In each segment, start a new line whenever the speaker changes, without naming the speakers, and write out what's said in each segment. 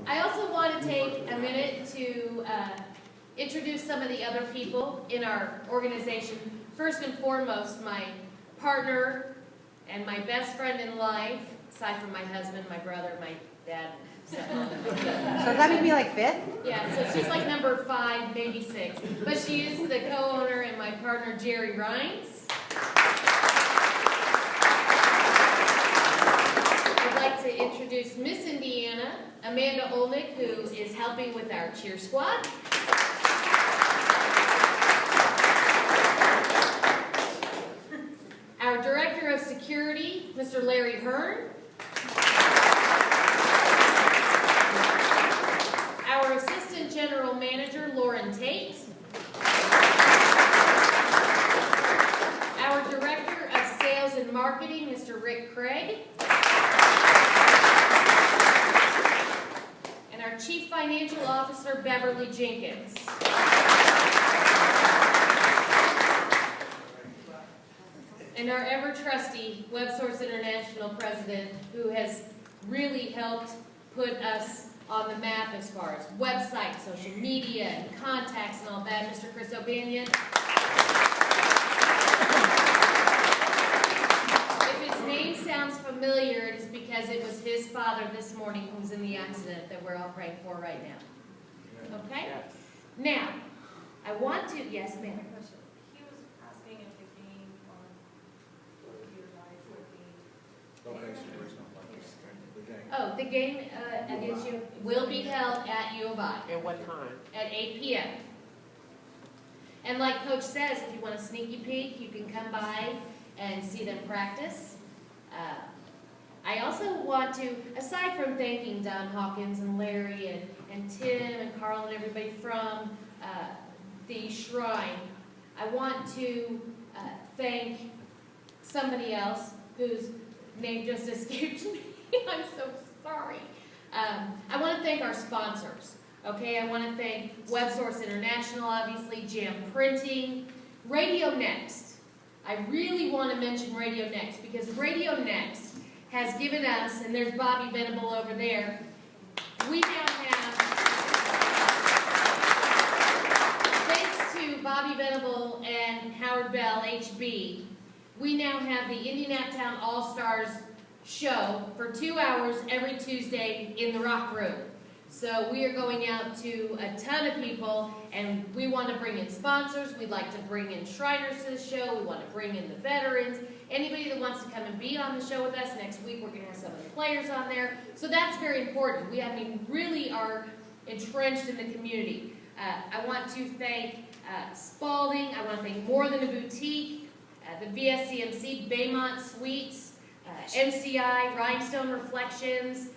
I also want to take a minute to introduce some of the other people in our organization. First and foremost, my partner and my best friend in life, aside from my husband, my brother, my dad.
So does that make me like fifth?
Yeah, so she's like number 5, maybe 6. But she is the co-owner and my partner, Jerry Rhines. I'd like to introduce Miss Indiana, Amanda Olnick, who is helping with our cheer squad. Our Director of Security, Mr. Larry Hearn. Our Assistant General Manager, Lauren Tate. Our Director of Sales and Marketing, Mr. Rick Craig. And our Chief Financial Officer, Beverly Jenkins. And our ever-trusty WebSource International President, who has really helped put us on the map as far as website, social media, and contacts and all that, Mr. Chris O'Banion. If his name sounds familiar, it is because it was his father this morning who was in the accident that we're all praying for right now. Okay? Now, I want to, yes, ma'am.
He was asking if the game on your guys would be.
Oh, the game against you will be held at U of I.
At what time?
At 8 p.m. And like Coach says, if you want a sneaky peek, you can come by and see them practice. I also want to, aside from thanking Don Hawkins and Larry and Tim and Carl and everybody from the Shrine, I want to thank somebody else whose name just escaped me. I'm so sorry. I want to thank our sponsors. Okay, I want to thank WebSource International, obviously, Jam Printing, Radio Next. I really want to mention Radio Next because Radio Next has given us, and there's Bobby Venable over there, we now have, thanks to Bobby Venable and Howard Bell, HB, we now have the Indy Naptown AllStars show for 2 hours every Tuesday in the Rock Room. So we are going out to a ton of people, and we want to bring in sponsors. We'd like to bring in Shriners to the show. We want to bring in the veterans. Anybody that wants to come and be on the show with us. Next week we're going to have some of the players on there. So that's very important. We really are entrenched in the community. I want to thank Spalding. I want to thank More Than a Boutique, the VSCMC, Baymont Suites, MCI, Rhinestone Reflections,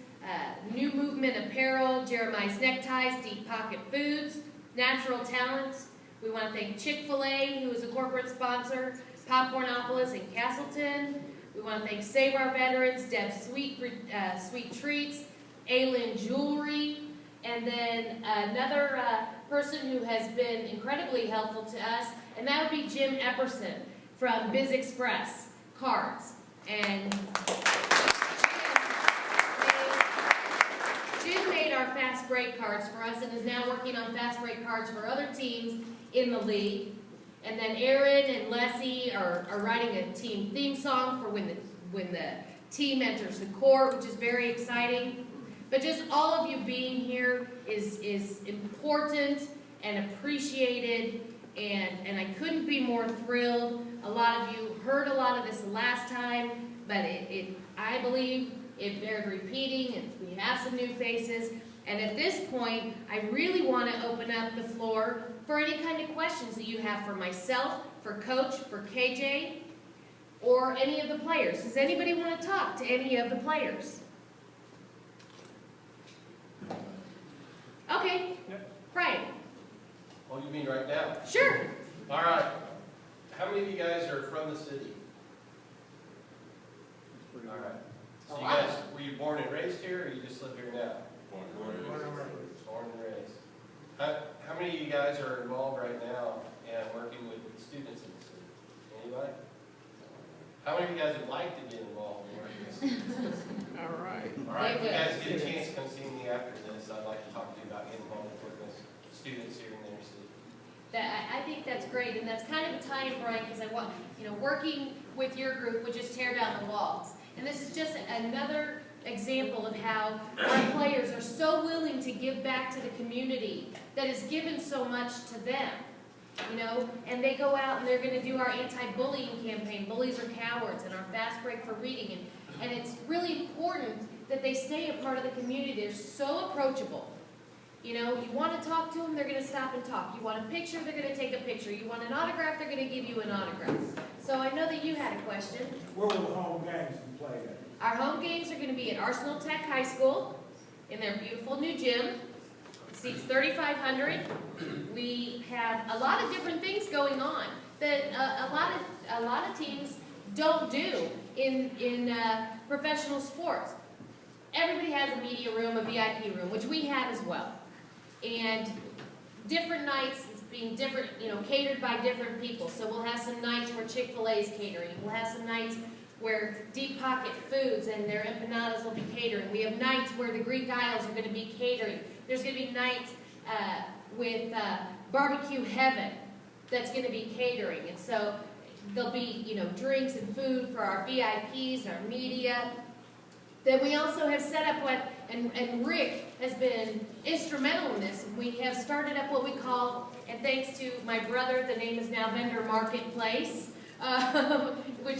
New Movement Apparel, Jeremiah's Neckties, Deep Pocket Foods, Natural Talents. We want to thank Chick-fil-A, who is a corporate sponsor, Popcornopolis in Castleton. We want to thank Save Our Veterans, Deb's Sweet Treats, Aylin Jewelry, and then another person who has been incredibly helpful to us, and that would be Jim Epperson from Biz Express Cards. And Jim made our fast break cards for us and is now working on fast break cards for other teams in the league. And then Aaron and Leslie are writing a team theme song for when the team enters the court, which is very exciting. But just all of you being here is important and appreciated, and I couldn't be more thrilled. A lot of you heard a lot of this last time, but I believe it bears repeating, and we have some new faces. And at this point, I really want to open up the floor for any kind of questions that you have for myself, for Coach, for KJ, or any of the players. Does anybody want to talk to any of the players? Okay,
Yep.
Brian.
Oh, you mean right now?
Sure.
All right. How many of you guys are from the city? All right. So you guys, were you born and raised here, or you just live here now? Born and raised. How many of you guys are involved right now and working with students in the city? Anybody? How many of you guys would like to get involved in working with students?
All right.
All right. If you guys get a chance, come see me after this. places I'd like to talk to you about getting involved with working with students here in the inner city.
I think that's great, and that's kind of a tie-in, Brian, because I want, working with your group would just tear down the walls. And this is just another example of how our players are so willing to give back to the community that has given so much to them. And they go out and they're going to do our anti-bullying campaign, Bullies Are Cowards, and our fast break for reading. And it's really important that they stay a part of the community. They're so approachable. You want to talk to them, they're going to stop and talk. You want a picture, they're going to take a picture. You want an autograph, they're going to give you an autograph. So I know that you had a question.
Where will the home games be played at?
Our home games are going to be at Arsenal Tech High School in their beautiful new gym. It seats 3,500. We have a lot of different things going on that a lot of teams don't do in professional sports. Everybody has a media room, a VIP room, which we have as well. And different nights, it's being different, catered by different people. So we'll have some nights where Chick-fil-A is catering. We'll have some nights where Deep Pocket Foods and their empanadas will be catering. We have nights where the Greek Isles are going to be catering. There's going to be nights with Barbecue Heaven that's going to be catering. And so there'll be, drinks and food for our VIPs, our media. Then we also have set up and Rick has been instrumental in this. We have started up what we call, and thanks to my brother, the name is now Vendor Marketplace, which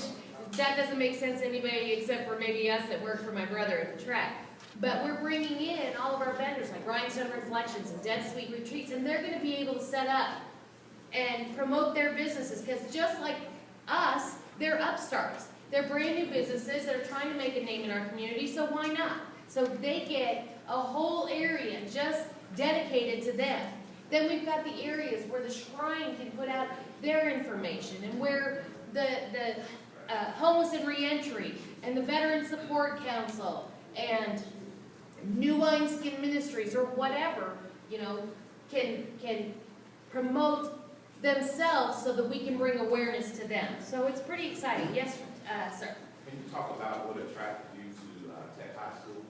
that doesn't make sense to anybody except for maybe us that work for my brother at the track. But we're bringing in all of our vendors like Rhinestone Reflections and Dead Sweet Retreats, and they're going to be able to set up and promote their businesses because just like us, they're upstarts. They're brand new businesses that are trying to make a name in our community, so why not? So they get a whole area just dedicated to them. Then we've got the areas where the Shrine can put out their information and where the Homeless and Reentry and the Veteran Support Council and New Wineskin Ministries or whatever, can promote themselves so that we can bring awareness to them. So it's pretty exciting. Yes, sir.
Can you talk about what attracted you to Tech High School?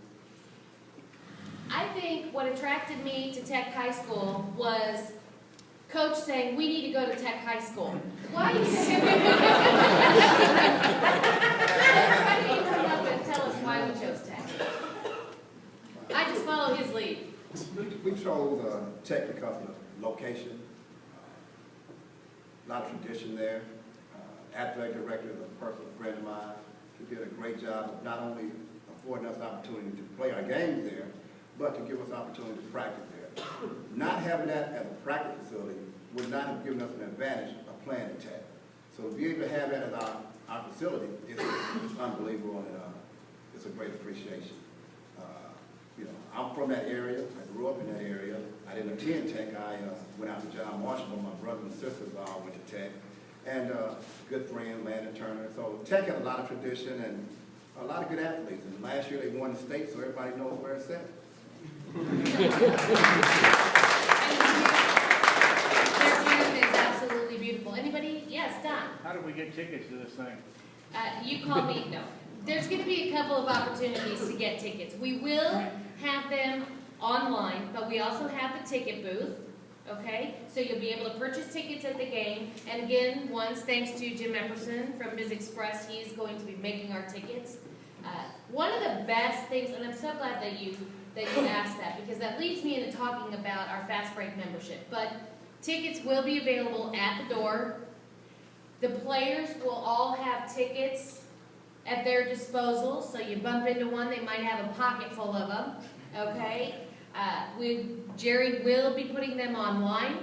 I think what attracted me to Tech High School was Coach saying, we need to go to Tech High School. Why do you come up and tell us why we chose Tech? I just follow his lead.
We chose Tech because of the location, a lot of tradition there. Athletic director is a personal friend of mine. He did a great job of not only affording us the opportunity to play our games there, but to give us opportunity to practice there. Not having that as a practice facility would not have given us an advantage of playing at Tech. So to be able to have that as our facility is unbelievable, and it's a great appreciation. I'm from that area. I grew up in that area. I didn't attend Tech. I went out to John Marshall, but my brothers and sisters all went to Tech. And good friend, Landon Turner. So Tech has a lot of tradition and a lot of good athletes. And last year they won the state, so everybody knows where it's at.
Their youth is absolutely beautiful. Anybody? Yes, Don.
How do we get tickets to this thing?
You call me. No. There's going to be a couple of opportunities to get tickets. We will have them online, but we also have the ticket booth. Okay, so you'll be able to purchase tickets at the game. And again, thanks to Jim Epperson from Biz Express, he is going to be making our tickets. One of the best things, and I'm so glad that you asked that, because that leads me into talking about our Fast Break membership. But tickets will be available at the door. The players will all have tickets at their disposal, so you bump into one, they might have a pocket full of them. Okay. Jerry will be putting them online,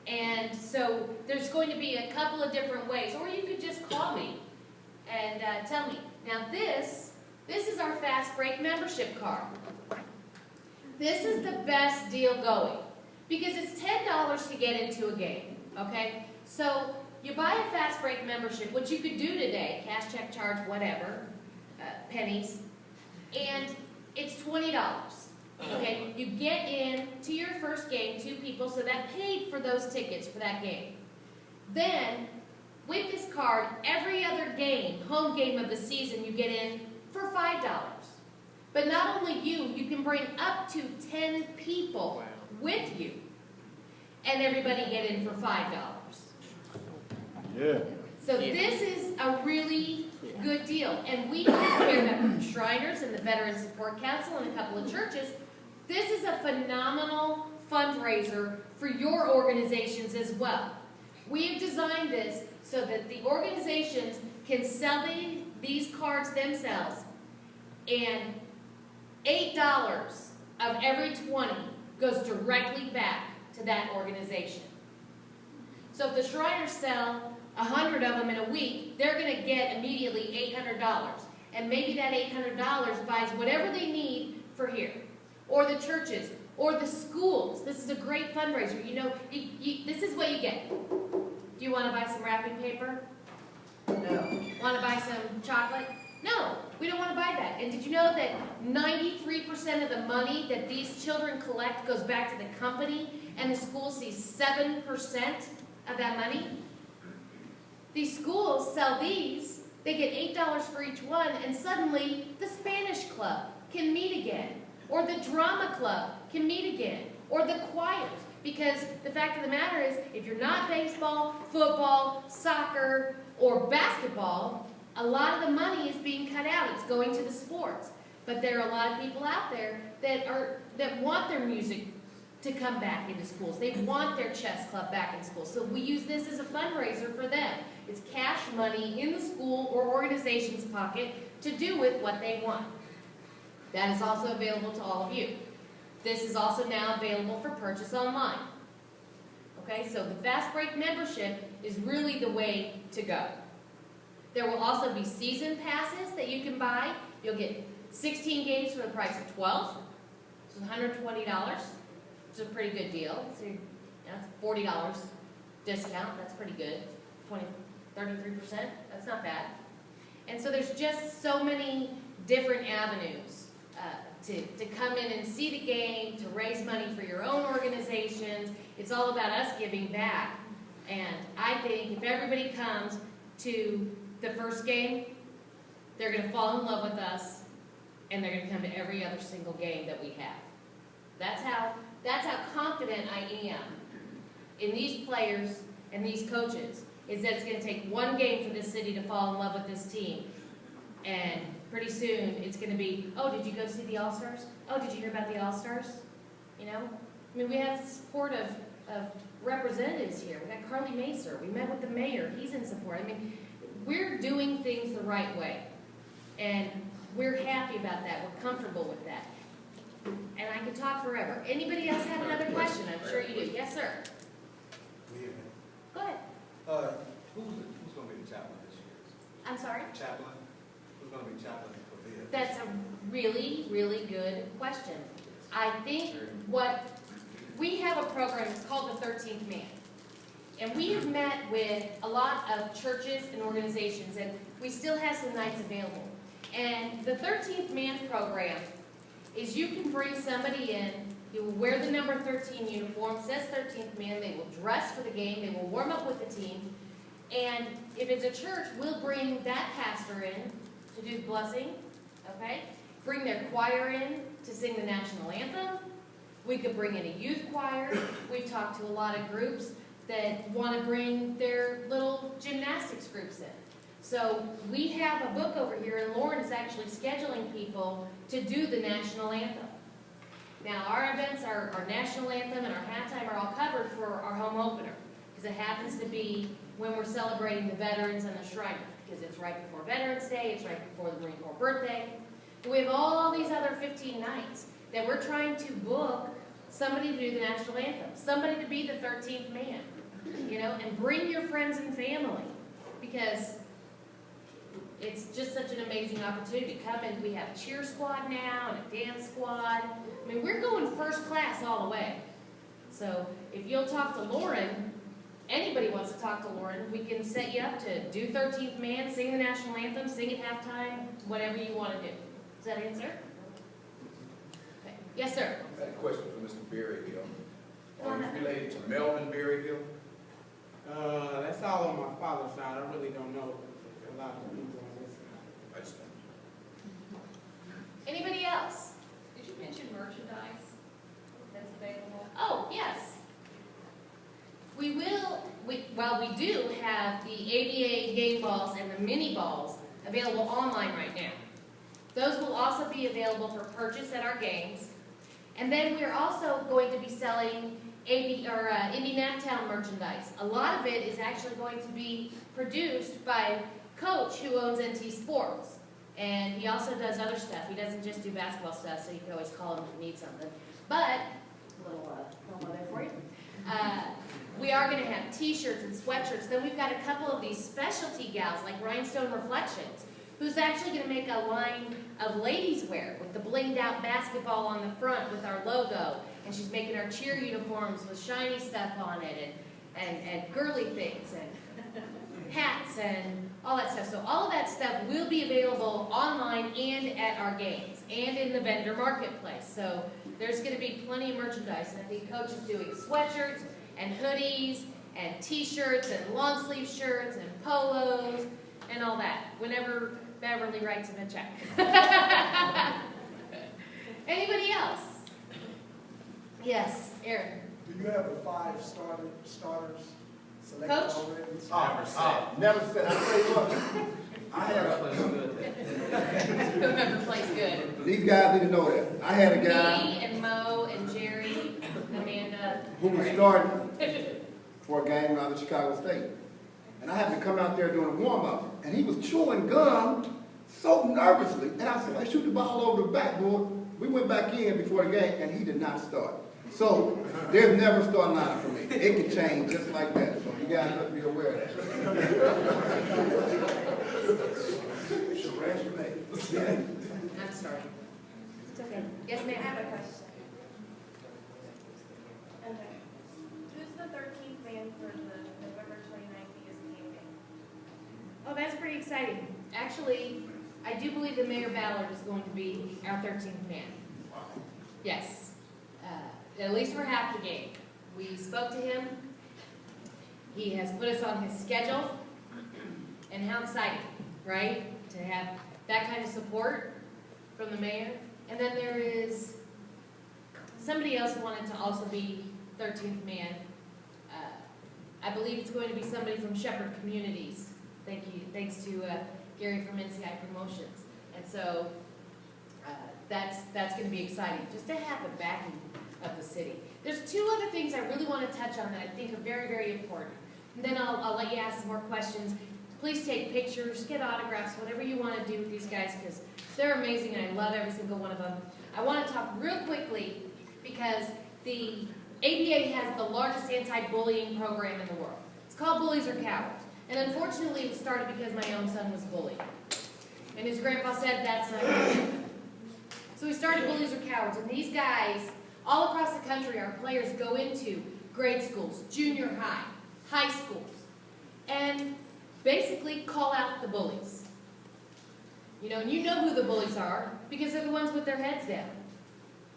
and so there's going to be a couple of different ways, or you could just call me and tell me. Now this is our Fast Break membership card. This is the best deal going because it's $10 to get into a game, okay? So you buy a Fast Break membership, which you could do today, cash, check, charge, whatever, pennies, and it's $20. Okay, you get in to your first game, 2 people, so that paid for those tickets for that game. Then, with this card, every other game, home game of the season, you get in for $5. But not only you, you can bring up to 10 people with you. And everybody get in for $5.
Yeah.
So this is a really good deal. And we have paired up with the Shriners and the Veteran Support Council and a couple of churches. This is a phenomenal fundraiser for your organizations as well. We have designed this so that the organizations can sell these cards themselves, and $8 of every 20 goes directly back to that organization. So if the Shriners sell 100 of them in a week, they're going to get immediately $800. And maybe that $800 buys whatever they need for here. Or the churches, or the schools. This is a great fundraiser. You know, this is what you get. Do you want to buy some wrapping paper? No. Want to buy some chocolate? No, we don't want to buy that. And did you know that 93% of the money that these children collect goes back to the company, and the school sees 7% of that money? These schools sell these, they get $8 for each one, and suddenly the Spanish club can meet again, or the drama club can meet again, or the choirs. Because the fact of the matter is, if you're not baseball, football, soccer, or basketball, a lot of the money is being cut out. It's going to the sports. But there are a lot of people out there that want their music to come back into schools. They want their chess club back in schools. So we use this as a fundraiser for them. It's cash money in the school or organization's pocket to do with what they want. That is also available to all of you. This is also now available for purchase online. Okay, so the Fast Break membership is really the way to go. There will also be season passes that you can buy. You'll get 16 games for the price of 12. So $120. It's a pretty good deal. So that's $40 discount. That's pretty good. 33%. That's not bad. And so there's just so many different avenues to come in and see the game, to raise money for your own organizations. It's all about us giving back. And I think if everybody comes to the first game, they're going to fall in love with us, and they're going to come to every other single game that we have. That's how confident I am in these players and these coaches, is that it's going to take one game for this city to fall in love with this team. And pretty soon it's going to be, oh, did you go see the AllStars? Oh, did you hear about the AllStars? You know? I mean, we have the support of representatives here. We got Carly Macer. We met with the mayor. He's in support. I mean, we're doing things the right way. And we're happy about that. We're comfortable with that. And I can talk forever. Anybody else have another question? I'm sure you do. Yes, sir. Go ahead.
Who's going to be the chaplain this year?
I'm sorry?
Chaplain? Who's going to be chaplain for this?
That's a really, really good question. I think we have a program, it's called the 13th Man. And we have met with a lot of churches and organizations, and we still have some nights available. And the 13th Man program is you can bring somebody in, you will wear the number 13 uniform, says 13th Man, they will dress for the game, they will warm up with the team, and if it's a church, we'll bring that pastor in to do the blessing, okay? Bring their choir in to sing the national anthem. We could bring in a youth choir. We've talked to a lot of groups that want to bring their little gymnastics groups in. So we have a book over here, and Lauren is actually scheduling people to do the national anthem. Now, our events, our national anthem and our halftime are all covered for our home opener, because it happens to be when we're celebrating the veterans and the Shriners, because it's right before Veterans Day, it's right before the Marine Corps birthday. But we have all these other 15 nights that we're trying to book somebody to do the national anthem, somebody to be the 13th man, you know, and bring your friends and family, because it's just such an amazing opportunity. Come in, we have a cheer squad now and a dance squad. I mean, we're going first class all the way. So if you'll talk to Lauren, anybody wants to talk to Lauren, we can set you up to do 13th Man, sing the national anthem, sing at halftime, whatever you want to do. Does that answer? Okay. Yes, sir.
I had a question for Mr. Berryhill. Are you related to Melvin Berryhill?
That's all on my father's side. I really don't know a lot of people on this side.
I just don't.
Anybody Anybody else?
Did you mention merchandise that's available?
Oh, yes. We do have the ABA game balls and the mini balls available online right now. Those will also be available for purchase at our games. And then we're also going to be selling Indy Naptown merchandise. A lot of it is actually going to be produced by Coach who owns NT Sports. And he also does other stuff. He doesn't just do basketball stuff, so you can always call him if you need something. But, a little there for you. We are going to have t-shirts and sweatshirts. Then we've got a couple of these specialty gals, like Rhinestone Reflections, who's actually going to make a line of ladies wear with the blinged out basketball on the front with our logo. And she's making our cheer uniforms with shiny stuff on it and girly things and hats and all that stuff. So all of that stuff will be available online and at our games and in the vendor marketplace. So there's going to be plenty of merchandise. And I think Coach is doing sweatshirts and hoodies and t-shirts and long sleeve shirts and polos and all that whenever Beverly writes him a check. Anybody else? Yes, Aaron.
Do you have the 5 starters selected
Coach?
already?
Never said. I tell you what, I had a,
Whoever plays good.
these guys need to know that. I had a guy
Me and Mo and Jerry, Amanda.
who was starting for a game around the Chicago State. And I happened to come out there doing a warm-up, and he was chewing gum so nervously. And I said, I shoot the ball over the backboard. We went back in before the game, and he did not start. So there's never a starting lineup for me. It can change just like that. So you guys must be aware of that.
I'm sorry. It's okay. Yes,
I
ma'am.
have a question. Okay. Who's the 13th man for the November 29th ESPN game?
Oh, that's pretty exciting. Actually, I do believe that Mayor Ballard is going to be our 13th man. Yes. At least for half the game. We spoke to him. He has put us on his schedule. And how exciting, right? To have that kind of support from the mayor. And then there is somebody else who wanted to also be 13th man. I believe it's going to be somebody from Shepherd Communities. Thanks to Gary from NCI Promotions. And so that's going to be exciting, just to have the backing of the city. There's 2 other things I really want to touch on that I think are very, very important. And then I'll let you ask some more questions. Please take pictures, get autographs, whatever you want to do with these guys, because they're amazing and I love every single one of them. I want to talk real quickly because the ABA has the largest anti-bullying program in the world. It's called Bullies Are Cowards. And unfortunately, it started because my own son was bullied. And his grandpa said, that's not good. So we started Bullies Are Cowards. And these guys, all across the country, our players go into grade schools, junior high, high schools, and basically call out the bullies. You know, and you know who the bullies are because they're the ones with their heads down.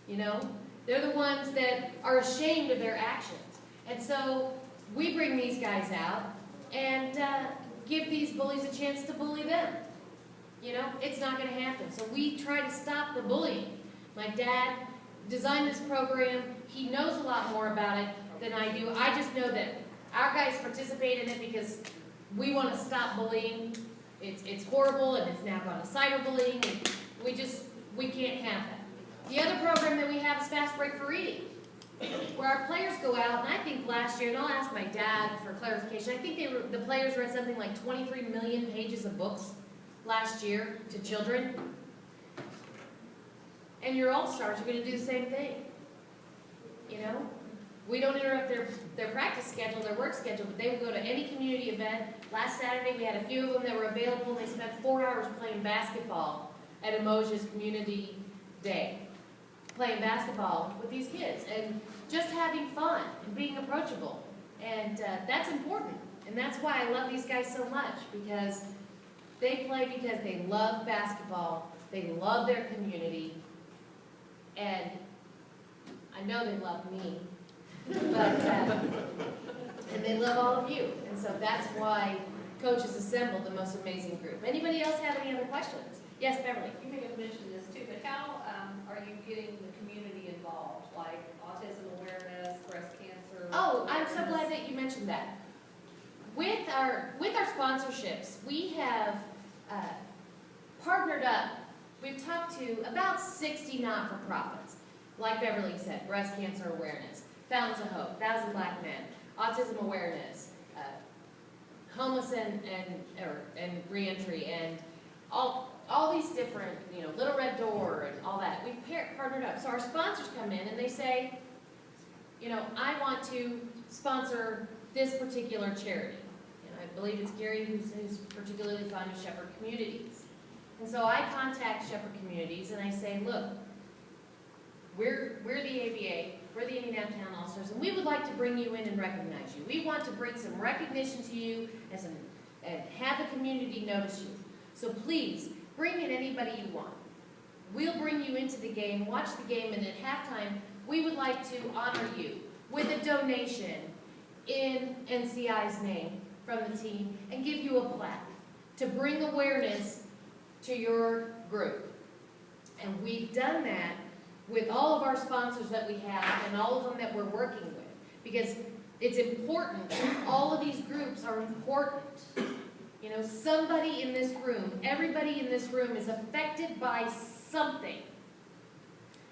You know, they're the ones that are ashamed of their actions. And so we bring these guys out and give these bullies a chance to bully them. You know, it's not going to happen. So we try to stop the bullying. My dad designed this program. He knows a lot more about it than I do. I just know that our guys participate in it because we want to stop bullying. It's horrible, and it's now gone to cyberbullying. We can't have that. The other program that we have is Fast Break for Reading, where our players go out, and I think last year, and I'll ask my dad for clarification, I think the players read something like 23 million pages of books last year to children. And your AllStars are going to do the same thing. You know? We don't interrupt their practice schedule, their work schedule, but they would go to any community event. Last Saturday, we had a few of them that were available, and they spent 4 hours playing basketball at Emoja's Community Day. Playing basketball with these kids and just having fun and being approachable. And that's important. And that's why I love these guys so much, because they play because they love basketball, they love their community, and I know they love me. But, and they love all of you. And so that's why Coach has assembled the most amazing group. Anybody else have any other questions? Yes, Beverly.
You may have mentioned this too, but how getting the community involved, like autism awareness, breast cancer?
Oh, I'm so
awareness?
glad that you mentioned that. With our sponsorships, we have partnered up. We've talked to about 60 not-for-profits, like Beverly said, breast cancer awareness, Fountains of Hope, 1,000 Black Men, autism awareness, homeless and reentry, and all these different, Little Red Door and all that. We've partnered up. So our sponsors come in and they say, I want to sponsor this particular charity. And I believe it's Gary who's particularly fond of Shepherd Communities. And so I contact Shepherd Communities and I say, look, we're the ABA, we're the Indy Naptown AllStars, and we would like to bring you in and recognize you. We want to bring some recognition to you and have the community notice you. So please, bring in anybody you want. We'll bring you into the game, watch the game, and at halftime, we would like to honor you with a donation in NCI's name from the team and give you a plaque to bring awareness to your group. And we've done that with all of our sponsors that we have and all of them that we're working with, because it's important. All of these groups are important. Somebody in this room, everybody in this room is affected by something.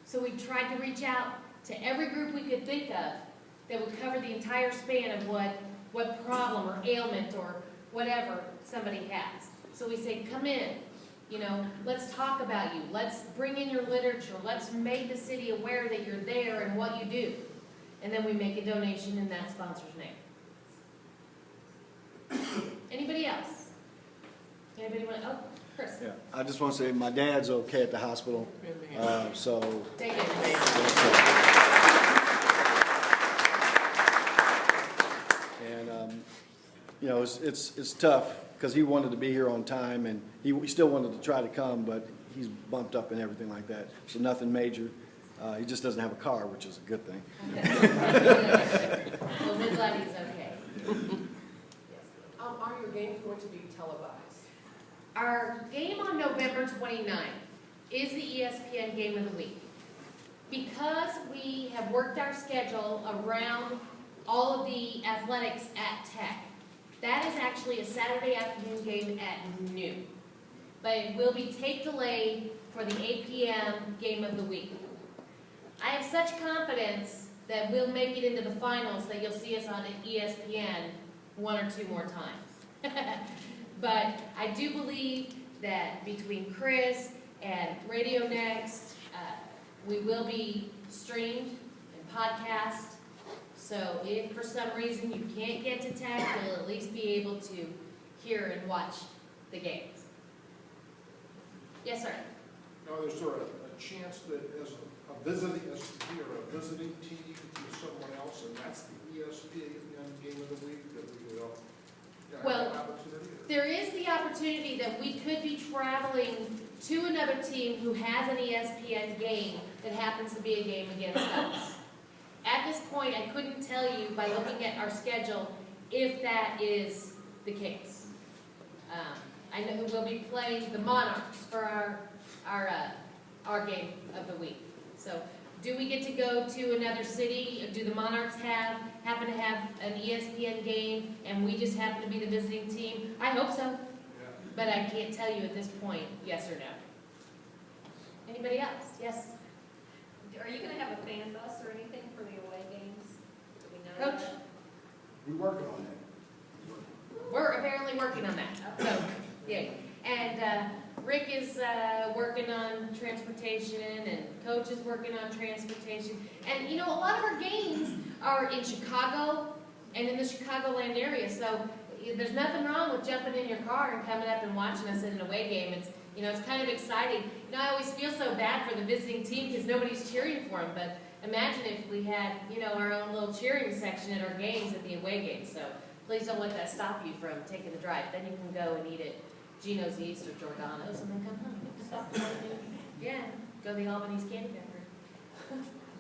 So we tried to reach out to every group we could think of that would cover the entire span of what problem or ailment or whatever somebody has. So we say, come in, let's talk about you. Let's bring in your literature. Let's make the city aware that you're there and what you do. And then we make a donation in that sponsor's name. Anybody else? Anybody want to? Oh, Chris.
Yeah, I just want to say my dad's okay at the hospital, so.
Thank you.
And, it's tough because he wanted to be here on time and he still wanted to try to come, but he's bumped up and everything like that. So nothing major. He just doesn't have a car, which is a good thing.
Well, we're glad he's okay.
Are your games going to be televised?
Our game on November 29th is the ESPN Game of the Week. Because we have worked our schedule around all of the athletics at Tech, that is actually a Saturday afternoon game at noon. But it will be tape delayed for the 8 p.m. Game of the Week. I have such confidence that we'll make it into the finals that you'll see us on ESPN one or two more times. But I do believe that between Chris and Radio Next, we will be streamed and podcast. So if for some reason you can't get to Tech, you'll at least be able to hear and watch the games. Yes, sir.
Now, is there a chance that as a visiting team to someone else, and that's the ESPN Game of the Week, that we will have an opportunity?
There is the opportunity that we could be traveling to another team who has an ESPN game that happens to be a game against us. At this point, I couldn't tell you by looking at our schedule if that is the case. I know we'll be playing the Monarchs for our game of the week. So, do we get to go to another city? Do the Monarchs happen to have an ESPN game, and we just happen to be the visiting team? I hope so,
Yeah.
but I can't tell you at this point, yes or no. Anybody else? Yes,
Are you gonna have a fan bus or anything for the away games? Do we know
Coach.
that?
We're working on that.
We're apparently working on that. So, yeah, and Rick is working on transportation, and Coach is working on transportation. And a lot of our games are in Chicago and in the Chicagoland area. So there's nothing wrong with jumping in your car and coming up and watching us in an away game. It's kind of exciting. I always feel so bad for the visiting team because nobody's cheering for them. But imagine if we had, our own little cheering section at our games at the away games. So please don't let that stop you from taking the drive. Then you can go and eat at Gino's East or Giordano's and then come home. Yeah, go to the Albany's Candy Factory.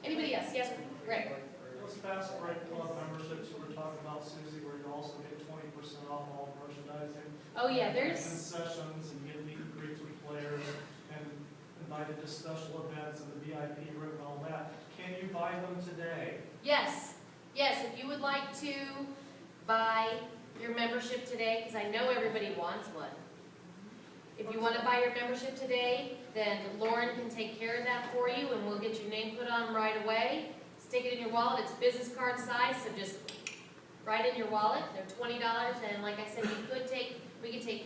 Anybody else? Yes, Rick.
Those fast break club memberships you were talking about, Susie, where you also get 20% off all merchandising.
Oh yeah, there's
concessions and you get meet and greets with players. And invited to special events and the VIP room and all that. Can you buy them today?
Yes, yes, if you would like to buy your membership today, because I know everybody wants one. If you want to buy your membership today, then Lauren can take care of that for you, and we'll get your name put on right away. Stick it in your wallet. It's business card size, so just write in your wallet. They're $20, and like I said, we could take